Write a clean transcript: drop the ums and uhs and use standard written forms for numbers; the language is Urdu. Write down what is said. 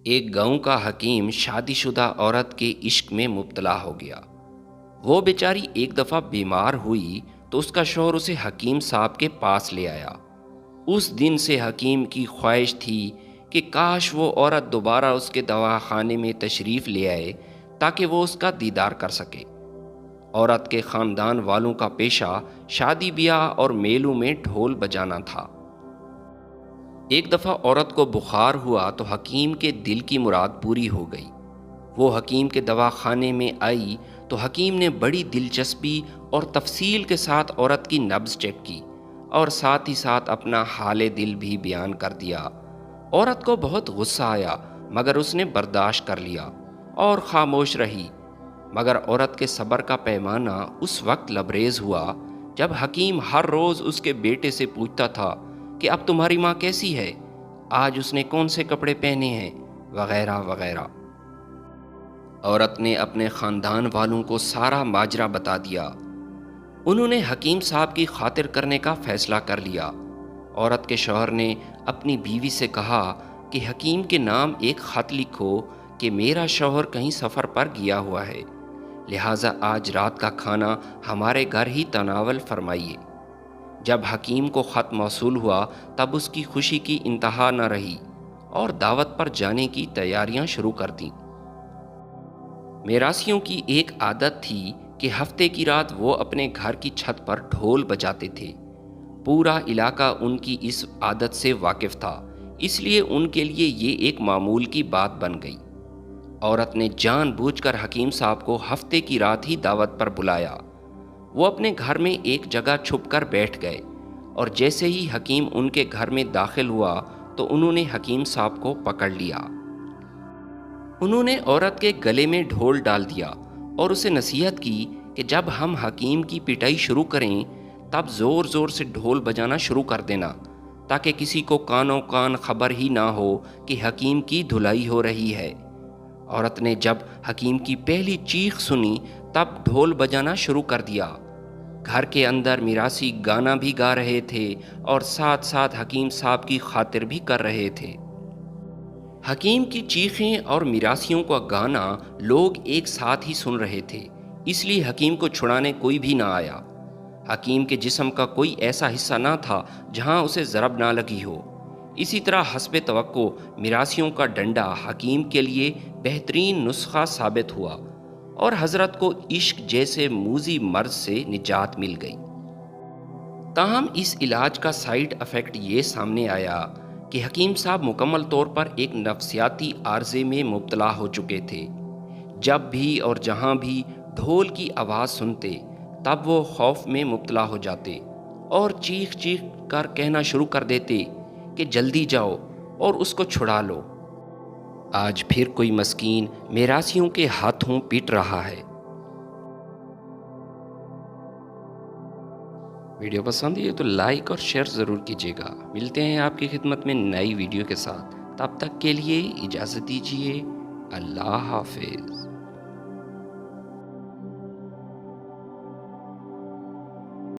ایک گاؤں کا حکیم شادی شدہ عورت کے عشق میں مبتلا ہو گیا۔ وہ بیچاری ایک دفعہ بیمار ہوئی تو اس کا شوہر اسے حکیم صاحب کے پاس لے آیا۔ اس دن سے حکیم کی خواہش تھی کہ کاش وہ عورت دوبارہ اس کے دواخانے میں تشریف لے آئے تاکہ وہ اس کا دیدار کر سکے۔ عورت کے خاندان والوں کا پیشہ شادی بیاہ اور میلوں میں ڈھول بجانا تھا۔ ایک دفعہ عورت کو بخار ہوا تو حکیم کے دل کی مراد پوری ہو گئی۔ وہ حکیم کے دواخانے میں آئی تو حکیم نے بڑی دلچسپی اور تفصیل کے ساتھ عورت کی نبض چیک کی اور ساتھ ہی ساتھ اپنا حال دل بھی بیان کر دیا۔ عورت کو بہت غصہ آیا مگر اس نے برداشت کر لیا اور خاموش رہی، مگر عورت کے صبر کا پیمانہ اس وقت لبریز ہوا جب حکیم ہر روز اس کے بیٹے سے پوچھتا تھا کہ اب تمہاری ماں کیسی ہے، آج اس نے کون سے کپڑے پہنے ہیں، وغیرہ وغیرہ۔ عورت نے اپنے خاندان والوں کو سارا ماجرا بتا دیا۔ انہوں نے حکیم صاحب کی خاطر کرنے کا فیصلہ کر لیا۔ عورت کے شوہر نے اپنی بیوی سے کہا کہ حکیم کے نام ایک خط لکھو کہ میرا شوہر کہیں سفر پر گیا ہوا ہے، لہٰذا آج رات کا کھانا ہمارے گھر ہی تناول فرمائیے۔ جب حکیم کو خط موصول ہوا تب اس کی خوشی کی انتہا نہ رہی اور دعوت پر جانے کی تیاریاں شروع کر دیں۔ میراثیوں کی ایک عادت تھی کہ ہفتے کی رات وہ اپنے گھر کی چھت پر ڈھول بجاتے تھے۔ پورا علاقہ ان کی اس عادت سے واقف تھا، اس لیے ان کے لیے یہ ایک معمول کی بات بن گئی۔ عورت نے جان بوجھ کر حکیم صاحب کو ہفتے کی رات ہی دعوت پر بلایا۔ وہ اپنے گھر میں ایک جگہ چھپ کر بیٹھ گئے اور جیسے ہی حکیم ان کے گھر میں داخل ہوا تو انہوں نے حکیم صاحب کو پکڑ لیا۔ انہوں نے عورت کے گلے میں ڈھول ڈال دیا اور اسے نصیحت کی کہ جب ہم حکیم کی پٹائی شروع کریں تب زور زور سے ڈھول بجانا شروع کر دینا تاکہ کسی کو کانوں کان خبر ہی نہ ہو کہ حکیم کی دھلائی ہو رہی ہے۔ عورت نے جب حکیم کی پہلی چیخ سنی تب ڈھول بجانا شروع کر دیا۔ گھر کے اندر میراثی گانا بھی گا رہے تھے اور ساتھ ساتھ حکیم صاحب کی خاطر بھی کر رہے تھے۔ حکیم کی چیخیں اور میراثیوں کا گانا لوگ ایک ساتھ ہی سن رہے تھے، اس لیے حکیم کو چھڑانے کوئی بھی نہ آیا۔ حکیم کے جسم کا کوئی ایسا حصہ نہ تھا جہاں اسے ضرب نہ لگی ہو۔ اسی طرح حسب توقع میراثیوں کا ڈنڈا حکیم کے لیے بہترین نسخہ ثابت ہوا اور حضرت کو عشق جیسے موذی مرض سے نجات مل گئی۔ تاہم اس علاج کا سائیڈ افیکٹ یہ سامنے آیا کہ حکیم صاحب مکمل طور پر ایک نفسیاتی عارضے میں مبتلا ہو چکے تھے۔ جب بھی اور جہاں بھی ڈھول کی آواز سنتے تب وہ خوف میں مبتلا ہو جاتے اور چیخ چیخ کر کہنا شروع کر دیتے کہ جلدی جاؤ اور اس کو چھڑا لو۔ آج پھر کوئی مسکین میراثیوں کے ہاتھوں پیٹ رہا ہے۔ ویڈیو پسند ہے تو لائک اور شیئر ضرور کیجیے گا۔ ملتے ہیں آپ کی خدمت میں نئی ویڈیو کے ساتھ، تب تک کے لیے اجازت دیجیے۔ اللہ حافظ۔